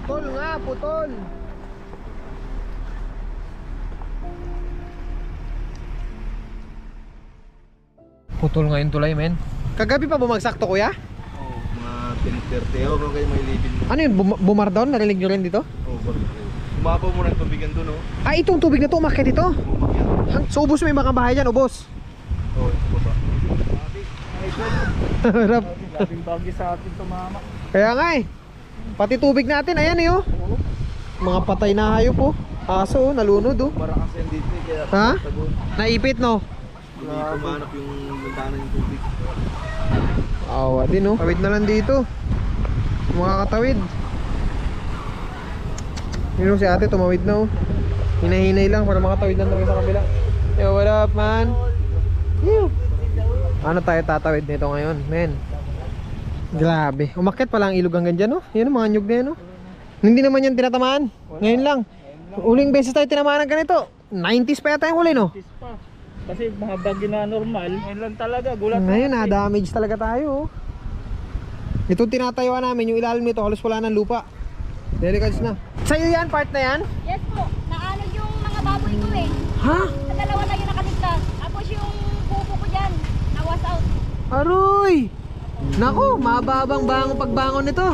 Putol nga, putol. Putol nga yung tulay, men. Kagabi pa bumagsak to, kuya? Oo, mga 10:30. Ewan ko kayo may libin mo. Ano yun, bumardon? Narinig nyo rin dito? Oo, umapaw mo ng tubigan doon, oh. Ah, itong tubig na to, umakyat dito. Umakyat. So, ubos may mga bahay dyan, ubos. Oo, ito baba. Harap. Labing bagay sa atin tumama. Kaya nga eh. Pati tubig natin, ayan eh, oh. Mga patay na hayop, oh. Aso, oh, nalunod, oh. Marakas yan dito, kaya Ha? tagon. Naipit, no? Hindi kumanap yung bintana yung tubig. Awa din, oh. Tawid na lang dito. Mga katawid. Yun, oh, si ate tumawid na, oh. Hinahinay lang para makatawid lang tayo sa kabila. Yo, what up, man? Ew. Ano tayo tatawid nito ngayon, men? Grabe. Umakyat pala ang ilog hanggang dyan, oh. Yan, mga nyug na yan, oh. Hindi naman yan tinatamaan. Ngayon lang. Uling beses tayo tinamaan ng ganito. 90s pa yata yung huli, no? Kasi mga bagyo na normal, ngayon lang talaga, gulat. Ngayon, na-damage talaga tayo, oh. Itong tinatayuan namin, yung ilalim nito, halos wala ng lupa. Delicates na. Sa'yo yan, part na yan? Yes po, naano yung mga baboy ko eh. Ha? Sa dalawa na yung nakaligtas. Tapos yung kuko ko dyan, na-was out. Aroy! Naku, mababang bangon pagbangon nito.